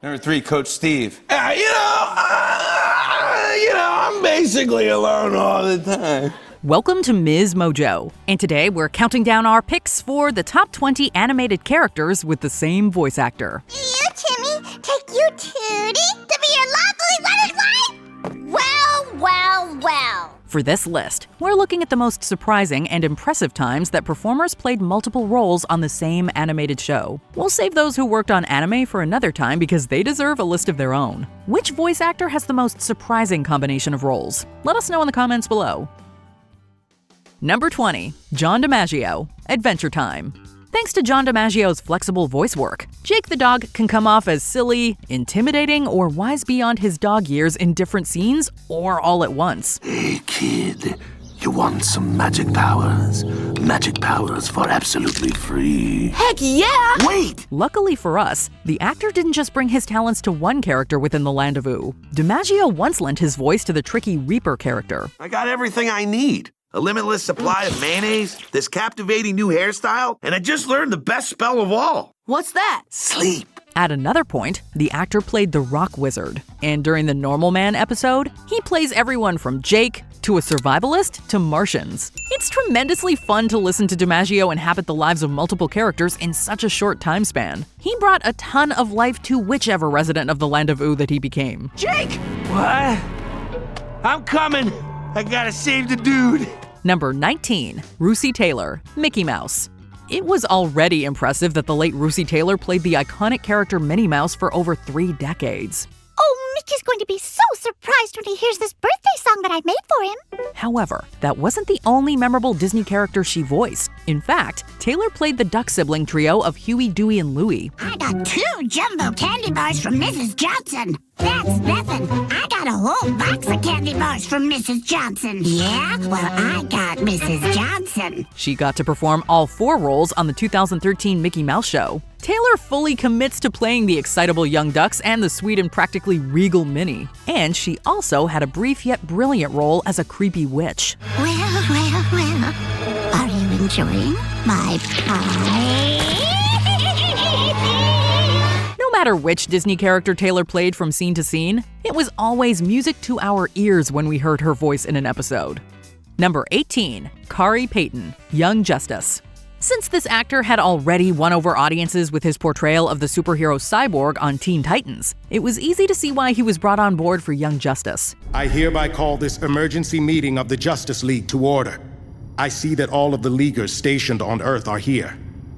Number 3, Coach Steve. I'm basically alone all the time. Welcome to MsMojo, and today we're counting down our picks for the top 20 animated characters with the same voice actor. You, Timmy, take you, Tootie, to be your lovely wedded wife? Well. For this list, we're looking at the most surprising and impressive times that performers played multiple roles on the same animated show. We'll save those who worked on anime for another time because they deserve a list of their own. Which voice actor has the most surprising combination of roles? Let us know in the comments below. Number 20, John DiMaggio, Adventure Time. Thanks to John DiMaggio's flexible voice work, Jake the dog can come off as silly, intimidating, or wise beyond his dog years in different scenes or all at once. Hey kid, you want some magic powers? Magic powers for absolutely free. Heck yeah! Wait! Luckily for us, the actor didn't just bring his talents to one character within the Land of Ooo. DiMaggio once lent his voice to the tricky Reaper character. I got everything I need. A limitless supply of mayonnaise, this captivating new hairstyle, and I just learned the best spell of all. What's that? Sleep. At another point, the actor played the Rock Wizard, and during the Normal Man episode, he plays everyone from Jake to a survivalist to Martians. It's tremendously fun to listen to DiMaggio inhabit the lives of multiple characters in such a short time span. He brought a ton of life to whichever resident of the Land of Ooo that he became. Jake! What? I'm coming. I gotta save the dude. Number 19, Russi Taylor, Mickey Mouse. It was already impressive that the late Russi Taylor played the iconic character Minnie Mouse for over 3 decades. Oh, Mickey's going to be so surprised when he hears this birthday song that I made for him. However, that wasn't the only memorable Disney character she voiced. In fact, Taylor played the duck sibling trio of Huey, Dewey, and Louie. I got 2 jumbo candy bars from Mrs. Johnson. That's nothing. I got a whole box of candy bars from Mrs. Johnson. Yeah? Well, I got Mrs. Johnson. She got to perform all 4 roles on the 2013 Mickey Mouse show. Taylor fully commits to playing the excitable young ducks and the sweet and practically regal Minnie. And she also had a brief yet brilliant role as a creepy witch. Well. Are you enjoying my pie? No matter which Disney character Taylor played from scene to scene, it was always music to our ears when we heard her voice in an episode. Number 18, Khary Payton, Young Justice. Since this actor had already won over audiences with his portrayal of the superhero Cyborg on Teen Titans, it was easy to see why he was brought on board for Young Justice. I hereby call this emergency meeting of the Justice League to order. I see that all of the Leaguers stationed on Earth are here,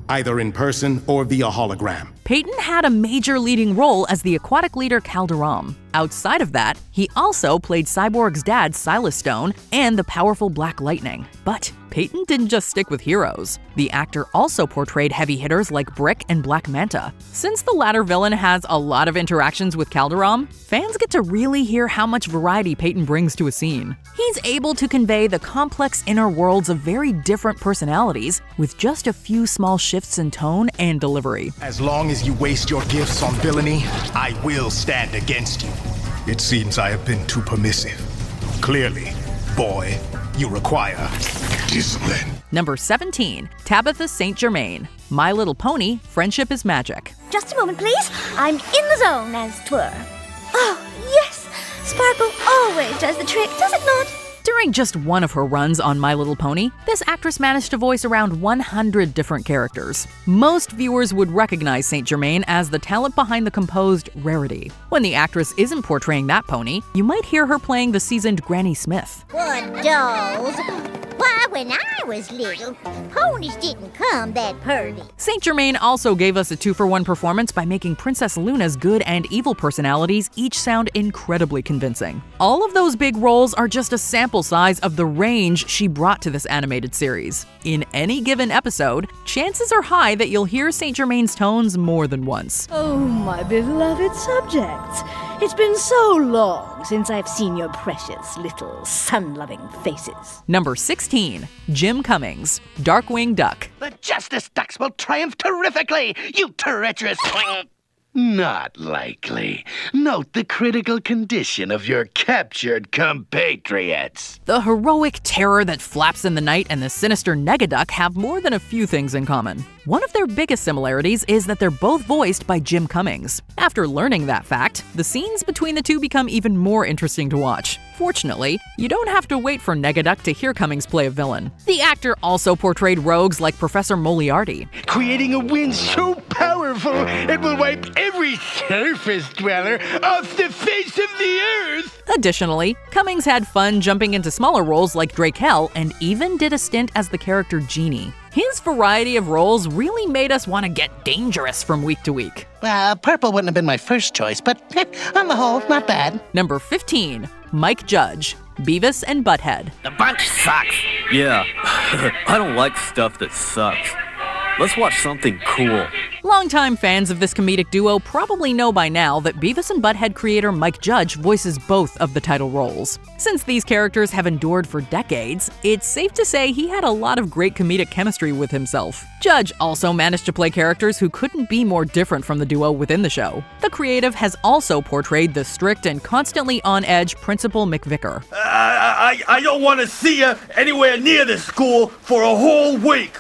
either in person or via hologram. Payton had a major leading role as the aquatic leader Calderon. Outside of that, he also played Cyborg's dad Silas Stone and the powerful Black Lightning. But Payton didn't just stick with heroes. The actor also portrayed heavy hitters like Brick and Black Manta. Since the latter villain has a lot of interactions with Calderon, fans get to really hear how much variety Payton brings to a scene. He's able to convey the complex inner worlds of very different personalities with just a few small shifts in tone and delivery. As long as you waste your gifts on villainy, I will stand against you. It seems I have been too permissive. Clearly, boy, you require discipline. Number 17, Tabitha St. Germain, My Little Pony, Friendship is Magic. Just a moment, please. I'm in the zone, as 'twere. Oh, yes! Sparkle always does the trick, does it not? During just one of her runs on My Little Pony, this actress managed to voice around 100 different characters. Most viewers would recognize St. Germain as the talent behind the composed Rarity. When the actress isn't portraying that pony, you might hear her playing the seasoned Granny Smith. What dolls? Why, when I was little, ponies didn't come that purty. St. Germain also gave us a 2-for-1 performance by making Princess Luna's good and evil personalities each sound incredibly convincing. All of those big roles are just a sample size of the range she brought to this animated series. In any given episode, chances are high that you'll hear St. Germain's tones more than once. Oh, my beloved subjects. It's been so long since I've seen your precious little sun-loving faces. Number 16, Jim Cummings, Darkwing Duck. The Justice Ducks will triumph terrifically, you treacherous twin! Not likely. Note the critical condition of your captured compatriots. The heroic terror that flaps in the night and the sinister Negaduck have more than a few things in common. One of their biggest similarities is that they're both voiced by Jim Cummings. After learning that fact, the scenes between the two become even more interesting to watch. Fortunately, you don't have to wait for Negaduck to hear Cummings play a villain. The actor also portrayed rogues like Professor Moriarty. Creating a wind so powerful it will wipe every surface dweller off the face of the earth. Additionally, Cummings had fun jumping into smaller roles like Drakel and even did a stint as the character Genie. His variety of roles really made us want to get dangerous from week to week. Purple wouldn't have been my first choice, but on the whole, not bad. Number 15, Mike Judge, Beavis and Butthead. The bunch sucks. Yeah, I don't like stuff that sucks. Let's watch something cool. Longtime fans of this comedic duo probably know by now that Beavis and Butthead creator Mike Judge voices both of the title roles. Since these characters have endured for decades, it's safe to say he had a lot of great comedic chemistry with himself. Judge also managed to play characters who couldn't be more different from the duo within the show. The creative has also portrayed the strict and constantly on-edge Principal McVicker. I don't want to see you anywhere near the school for a whole week.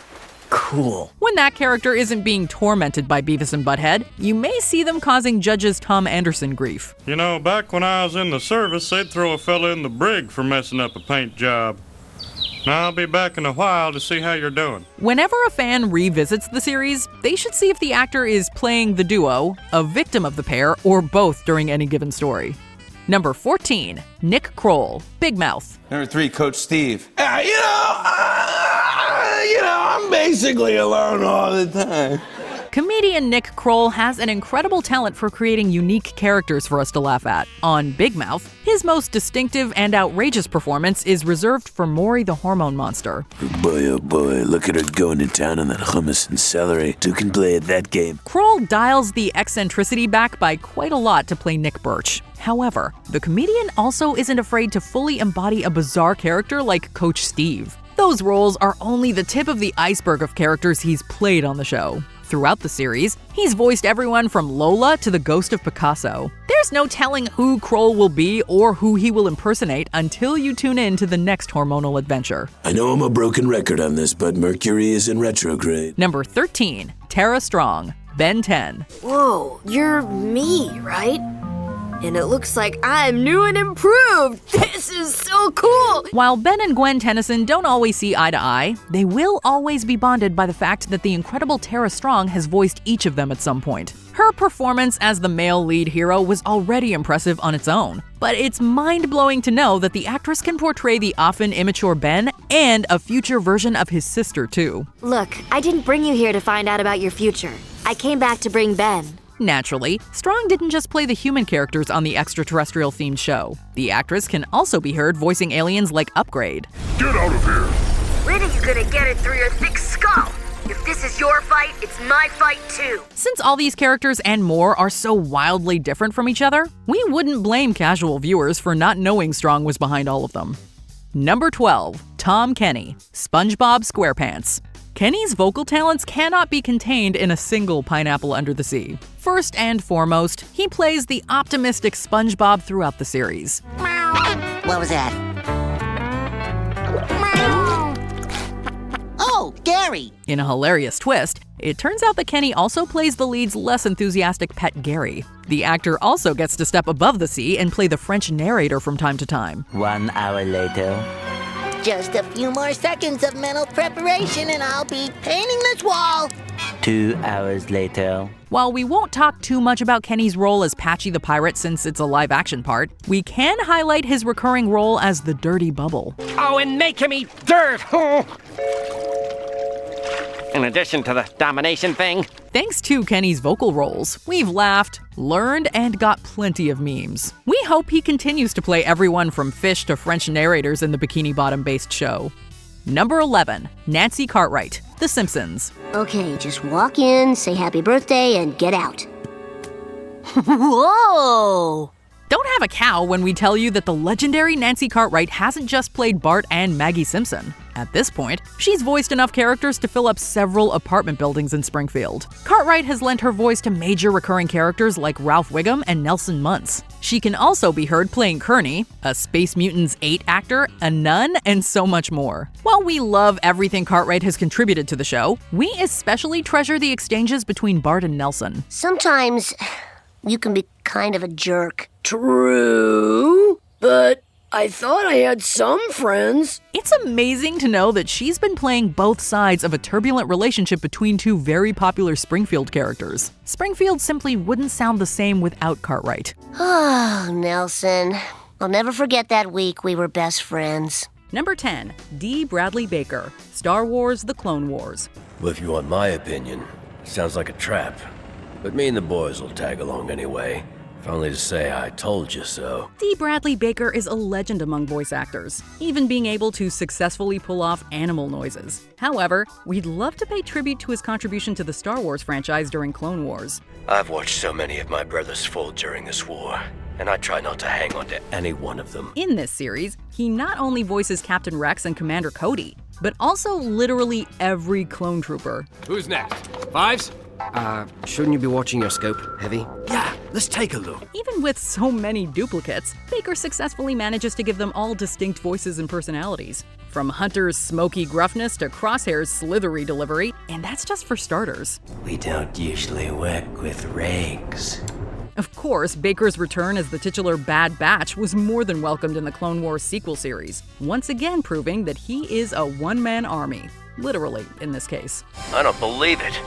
Cool. When that character isn't being tormented by Beavis and Butthead, you may see them causing Judge's Tom Anderson grief. You know, back when I was in the service, they'd throw a fella in the brig for messing up a paint job. Now I'll be back in a while to see how you're doing. Whenever a fan revisits the series, they should see if the actor is playing the duo, a victim of the pair, or both during any given story. Number 14, Nick Kroll, Big Mouth. Number 3, Coach Steve. I'm basically alone all the time. Comedian Nick Kroll has an incredible talent for creating unique characters for us to laugh at. On Big Mouth, his most distinctive and outrageous performance is reserved for Maury the Hormone Monster. Oh boy, look at her going to town on that hummus and celery. Two can play at that game. Kroll dials the eccentricity back by quite a lot to play Nick Birch. However, the comedian also isn't afraid to fully embody a bizarre character like Coach Steve. Those roles are only the tip of the iceberg of characters he's played on the show. Throughout the series, he's voiced everyone from Lola to the Ghost of Picasso. There's no telling who Kroll will be or who he will impersonate until you tune in to the next hormonal adventure. I know I'm a broken record on this, but Mercury is in retrograde. Number 13, Tara Strong, Ben 10. Whoa, you're me, right? And it looks like I'm new and improved! This is so cool! While Ben and Gwen Tennyson don't always see eye to eye, they will always be bonded by the fact that the incredible Tara Strong has voiced each of them at some point. Her performance as the male lead hero was already impressive on its own, but it's mind-blowing to know that the actress can portray the often immature Ben and a future version of his sister, too. Look, I didn't bring you here to find out about your future. I came back to bring Ben. Naturally, Strong didn't just play the human characters on the extraterrestrial-themed show. The actress can also be heard voicing aliens like Upgrade. Get out of here! When are you gonna get it through your thick skull? If this is your fight, it's my fight too. Since all these characters and more are so wildly different from each other, we wouldn't blame casual viewers for not knowing Strong was behind all of them. Number 12, Tom Kenny, SpongeBob SquarePants. Kenny's vocal talents cannot be contained in a single Pineapple Under the Sea. First and foremost, he plays the optimistic SpongeBob throughout the series. What was that? Oh, Gary! In a hilarious twist, it turns out that Kenny also plays the lead's less enthusiastic pet Gary. The actor also gets to step above the sea and play the French narrator from time to time. 1 hour later. Just a few more seconds of mental preparation and I'll be painting this wall. 2 hours later. While we won't talk too much about Kenny's role as Patchy the Pirate since it's a live-action part, we can highlight his recurring role as the Dirty Bubble. Oh, and make him eat dirt! In addition to the domination thing. Thanks to Kenny's vocal roles, we've laughed, learned, and got plenty of memes. We hope he continues to play everyone from fish to French narrators in the Bikini Bottom-based show. Number 11, Nancy Cartwright, The Simpsons. Okay, just walk in, say happy birthday, and get out. Whoa! Don't don't have a cow when we tell you that the legendary Nancy Cartwright hasn't just played Bart and Maggie Simpson. At this point, she's voiced enough characters to fill up several apartment buildings in Springfield. Cartwright has lent her voice to major recurring characters like Ralph Wiggum and Nelson Muntz. She can also be heard playing Kearney, a Space Mutants 8 actor, a nun, and so much more. While we love everything Cartwright has contributed to the show, we especially treasure the exchanges between Bart and Nelson. Sometimes you can be kind of a jerk. True, but I thought I had some friends. It's amazing to know that she's been playing both sides of a turbulent relationship between two very popular Springfield characters. Springfield simply wouldn't sound the same without Cartwright. Oh, Nelson. I'll never forget that week we were best friends. Number 10, D. Bradley Baker, Star Wars: The Clone Wars. Well, if you want my opinion, it sounds like a trap. But me and the boys will tag along anyway. If only to say I told you so. D. Bradley Baker is a legend among voice actors, even being able to successfully pull off animal noises. However, we'd love to pay tribute to his contribution to the Star Wars franchise during Clone Wars. I've watched so many of my brothers fall during this war, and I try not to hang on to any one of them. In this series, he not only voices Captain Rex and Commander Cody, but also literally every clone trooper. Who's next? Fives? Shouldn't you be watching your scope, Heavy? Yeah, let's take a look. Even with so many duplicates, Baker successfully manages to give them all distinct voices and personalities. From Hunter's smoky gruffness to Crosshair's slithery delivery, and that's just for starters. We don't usually work with rigs. Of course, Baker's return as the titular Bad Batch was more than welcomed in the Clone Wars sequel series, once again proving that he is a one-man army. Literally, in this case. I don't believe it.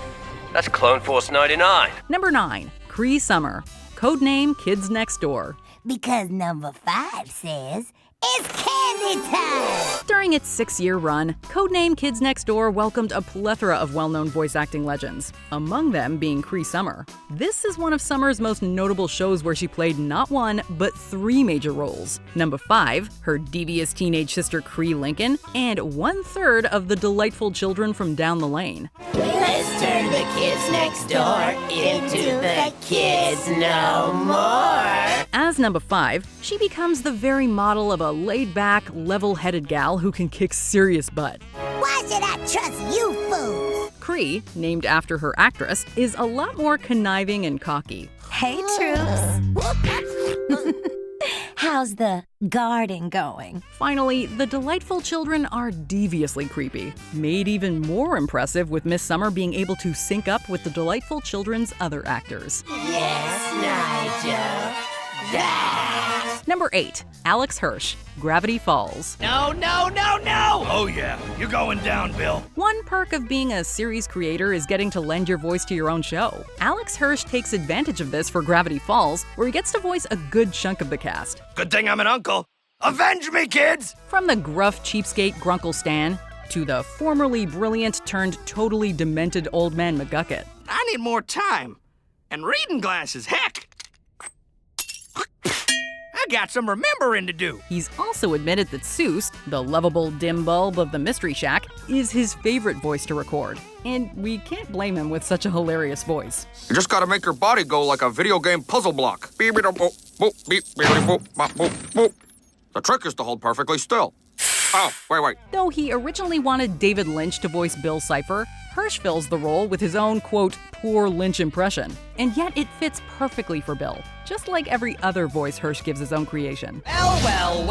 That's Clone Force 99. Number 9, Cree Summer, codename Kids Next Door. Because number 5 says, it's candy time! During its 6-year run, codename Kids Next Door welcomed a plethora of well-known voice acting legends, among them being Cree Summer. This is one of Summer's most notable shows where she played not one, but 3 major roles. Number 5, her devious teenage sister Cree Lincoln, and 1/3 of the delightful children from Down the Lane. Let's turn the kids next door into the kids no more. As number 5, she becomes the very model of a laid-back, level-headed gal who can kick serious butt. Why should I trust you fools? Cree, named after her actress, is a lot more conniving and cocky. Hey, troops. How's the garden going? Finally, the delightful children are deviously creepy, made even more impressive with Miss Summer being able to sync up with the delightful children's other actors. Yes, Nigel. Number 8, Alex Hirsch, Gravity Falls. No, no, no, no! Oh yeah, you're going down, Bill. One perk of being a series creator is getting to lend your voice to your own show. Alex Hirsch takes advantage of this for Gravity Falls, where he gets to voice a good chunk of the cast. Good thing I'm an uncle. Avenge me, kids! From the gruff cheapskate Grunkle Stan, to the formerly brilliant turned totally demented old man McGucket. I need more time. And reading glasses, heck! I got some remembering to do. He's also admitted that Seuss, the lovable dim bulb of the Mystery Shack, is his favorite voice to record. And we can't blame him with such a hilarious voice. You just gotta make your body go like a video game puzzle block. Beep, beep, boop, boop, beep, beep, boop, bop, boop, boop. The trick is to hold perfectly still. Oh, wait. Though he originally wanted David Lynch to voice Bill Cipher, Hirsch fills the role with his own, quote, poor Lynch impression. And yet it fits perfectly for Bill, just like every other voice Hirsch gives his own creation. Well.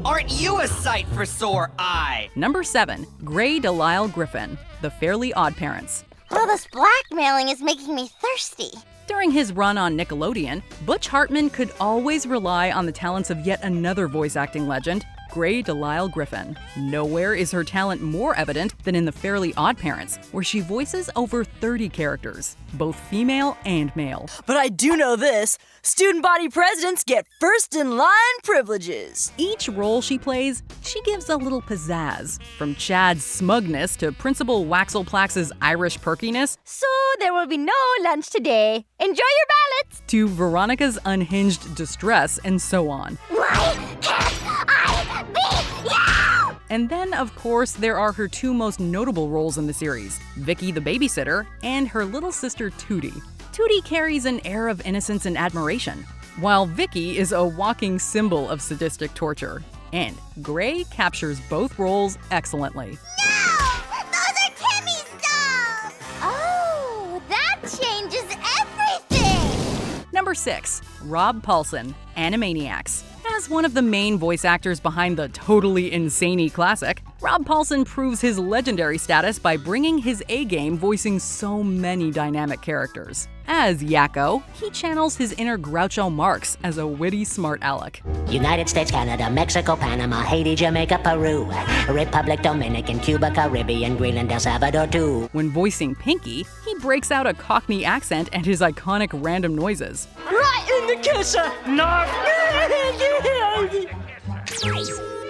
Aren't you a sight for sore eye? Number 7, Gray Delisle Griffin, The Fairly Odd Parents. Well, this blackmailing is making me thirsty. During his run on Nickelodeon, Butch Hartman could always rely on the talents of yet another voice acting legend, Gray Delisle Griffin. Nowhere is her talent more evident than in The Fairly Odd Parents, where she voices over 30 characters, both female and male. But I do know this. Student body presidents get first-in-line privileges. Each role she plays, she gives a little pizzazz. From Chad's smugness to Principal Waxelplax's Irish perkiness. So there will be no lunch today. Enjoy your ballots. To Veronica's unhinged distress and so on. Why can't I be you? And then, of course, there are her 2 most notable roles in the series, Vicky the babysitter and her little sister Tootie. Tootie carries an air of innocence and admiration, while Vicky is a walking symbol of sadistic torture. And Gray captures both roles excellently. Oh, that changes everything! Number 6. Rob Paulsen, Animaniacs. As one of the main voice actors behind the totally insane-y classic, Rob Paulsen proves his legendary status by bringing his A-game voicing so many dynamic characters. As Yakko, he channels his inner Groucho Marx as a witty smart aleck. United States, Canada, Mexico, Panama, Haiti, Jamaica, Peru, Republic Dominican, Cuba, Caribbean, Greenland, El Salvador, too. When voicing Pinky, he breaks out a Cockney accent and his iconic random noises. Right in the kisser! No!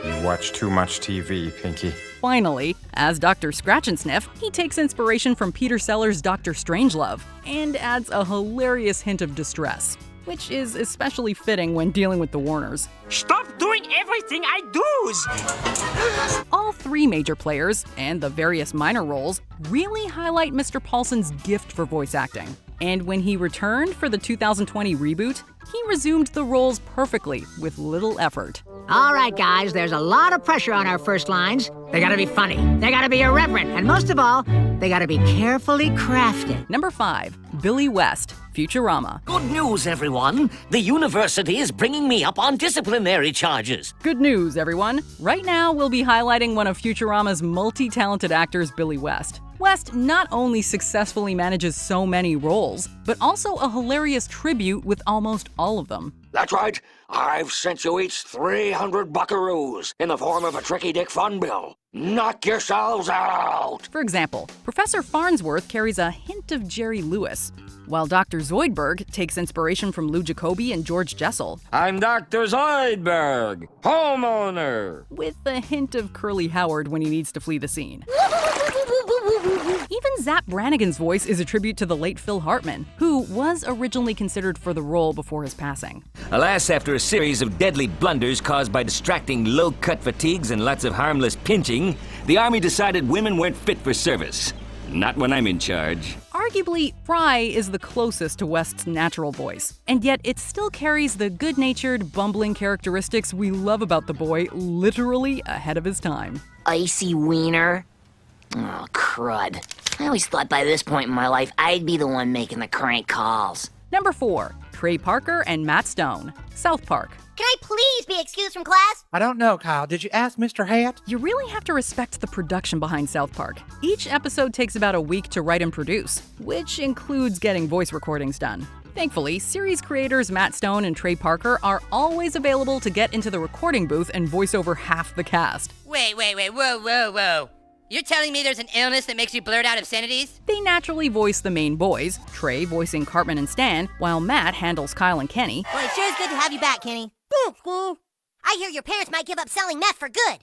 You watch too much TV, Pinky. Finally, as Dr. Scratch and Sniff, he takes inspiration from Peter Sellers' Dr. Strangelove and adds a hilarious hint of distress, which is especially fitting when dealing with the Warners. Stop doing everything I do! All 3 major players, and the various minor roles, really highlight Mr. Paulsen's gift for voice acting. And when he returned for the 2020 reboot, he resumed the roles perfectly with little effort. All right, guys, there's a lot of pressure on our first lines. They gotta be funny, they gotta be irreverent, and most of all, they gotta be carefully crafted. Number 5. Billy West, Futurama. Good news, everyone. The university is bringing me up on disciplinary charges. Good news, everyone. Right now, we'll be highlighting one of Futurama's multi-talented actors, Billy West. West not only successfully manages so many roles, but also a hilarious tribute with almost all of them. That's right. I've sent you each 300 buckaroos in the form of a tricky dick fun bill. Knock yourselves out! For example, Professor Farnsworth carries a hint of Jerry Lewis, while Dr. Zoidberg takes inspiration from Lou Jacoby and George Jessel. I'm Dr. Zoidberg, homeowner. With a hint of Curly Howard when he needs to flee the scene. Even Zapp Brannigan's voice is a tribute to the late Phil Hartman, who was originally considered for the role before his passing. Alas, after a series of deadly blunders caused by distracting low-cut fatigues and lots of harmless pinching, the Army decided women weren't fit for service. Not when I'm in charge. Arguably, Fry is the closest to West's natural voice, and yet it still carries the good-natured, bumbling characteristics we love about the boy literally ahead of his time. Icy wiener? Oh, crud. I always thought by this point in my life I'd be the one making the crank calls. Number 4. Trey Parker and Matt Stone, South Park. Can I please be excused from class? I don't know, Kyle. Did you ask Mr. Hat? You really have to respect the production behind South Park. Each episode takes about a week to write and produce, which includes getting voice recordings done. Thankfully, series creators Matt Stone and Trey Parker are always available to get into the recording booth and voice over half the cast. Wait, whoa. You're telling me there's an illness that makes you blurt out obscenities? They naturally voice the main boys, Trey voicing Cartman and Stan, while Matt handles Kyle and Kenny. Well, it sure is good to have you back, Kenny. I hear your parents might give up selling meth for good.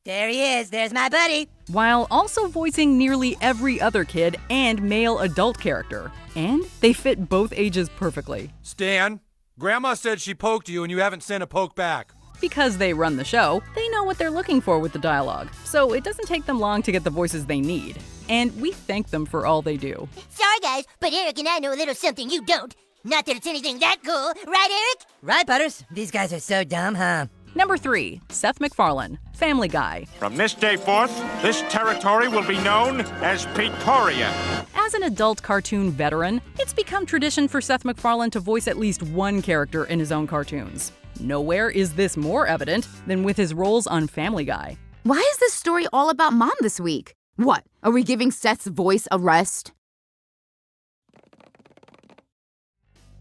There he is. There's my buddy. While also voicing nearly every other kid and male adult character. And they fit both ages perfectly. Stan, Grandma said she poked you and you haven't sent a poke back. Because they run the show, they know what they're looking for with the dialogue, so it doesn't take them long to get the voices they need. And we thank them for all they do. Sorry, guys, but Eric and I know a little something you don't. Not that it's anything that cool, right, Eric? Right, Butters? These guys are so dumb, huh? Number 3. Seth MacFarlane, Family Guy. From this day forth, this territory will be known as Pretoria. As an adult cartoon veteran, it's become tradition for Seth MacFarlane to voice at least one character in his own cartoons. Nowhere is this more evident than with his roles on Family Guy. Why is this story all about Mom this week? What, are we giving Seth's voice a rest?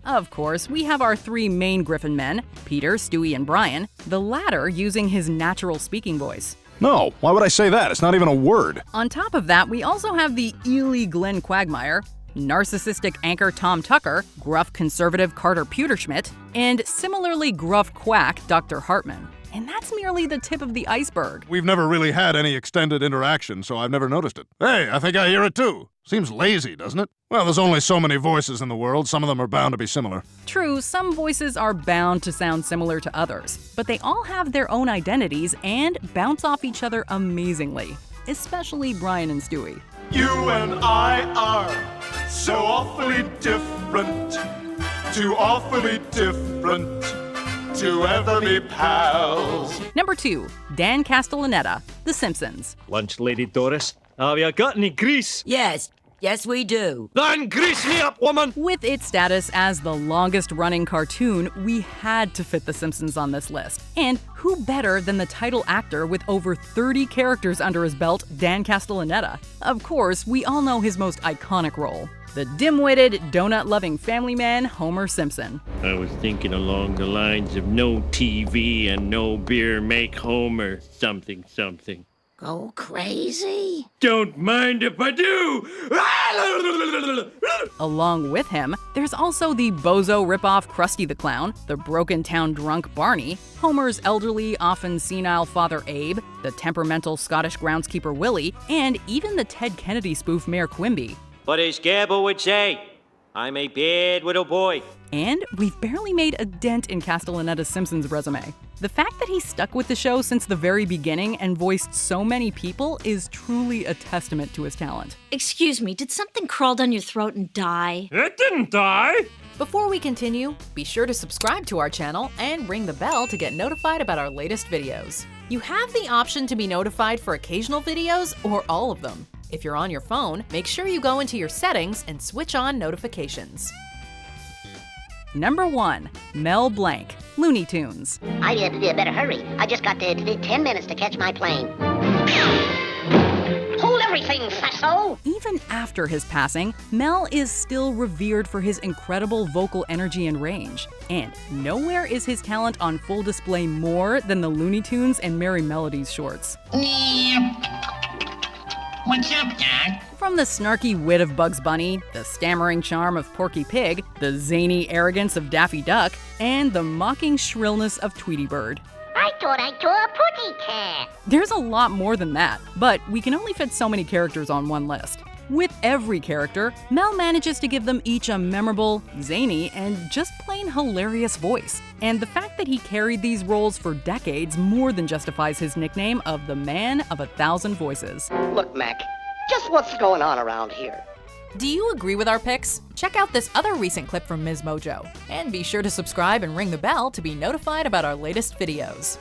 Of course, we have our 3 main Griffin men, Peter, Stewie, and Brian, the latter using his natural speaking voice. No, why would I say that? It's not even a word. On top of that, we also have the Ely Glenn Quagmire, narcissistic anchor Tom Tucker, gruff conservative Carter Pewterschmidt, and similarly gruff quack Dr. Hartman. And that's merely the tip of the iceberg. We've never really had any extended interaction, so I've never noticed it. Hey, I think I hear it too. Seems lazy, doesn't it? Well, there's only so many voices in the world. Some of them are bound to be similar. True, some voices are bound to sound similar to others, but they all have their own identities and bounce off each other amazingly. Especially Brian and Stewie. You and I are so awfully different, too awfully different to ever be pals. Number 2, Dan Castellaneta, The Simpsons. Lunch, Lady Doris. Have you got any grease? Yes. Yes, we do. Then grease me up, woman! With its status as the longest-running cartoon, we had to fit The Simpsons on this list. And who better than the title actor with over 30 characters under his belt, Dan Castellaneta? Of course, we all know his most iconic role, the dim-witted, donut-loving family man, Homer Simpson. I was thinking along the lines of no TV and no beer make Homer something something. Go crazy? Don't mind if I do! Along with him, there's also the bozo ripoff Krusty the Clown, the broken town drunk Barney, Homer's elderly, often senile father Abe, the temperamental Scottish groundskeeper Willie, and even the Ted Kennedy spoof Mayor Quimby. But as Gabbo would say, I'm a bad little boy. And we've barely made a dent in Castellaneta's Simpsons resume. The fact that he's stuck with the show since the very beginning and voiced so many people is truly a testament to his talent. Excuse me, did something crawl down your throat and die? It didn't die! Before we continue, be sure to subscribe to our channel and ring the bell to get notified about our latest videos. You have the option to be notified for occasional videos or all of them. If you're on your phone, make sure you go into your settings and switch on notifications. Number 1, Mel Blanc, Looney Tunes. I better hurry. I just got 10 minutes to catch my plane. Hold everything, fatso! Even after his passing, Mel is still revered for his incredible vocal energy and range. And nowhere is his talent on full display more than the Looney Tunes and Merry Melodies shorts. What's up, Doc? From the snarky wit of Bugs Bunny, the stammering charm of Porky Pig, the zany arrogance of Daffy Duck, and the mocking shrillness of Tweety Bird. I thought I saw a putty cat. There's a lot more than that, but we can only fit so many characters on one list. With every character, Mel manages to give them each a memorable, zany, and just plain hilarious voice. And the fact that he carried these roles for decades more than justifies his nickname of the Man of 1,000 Voices. Look, Mac, just what's going on around here? Do you agree with our picks? Check out this other recent clip from MsMojo. And be sure to subscribe and ring the bell to be notified about our latest videos.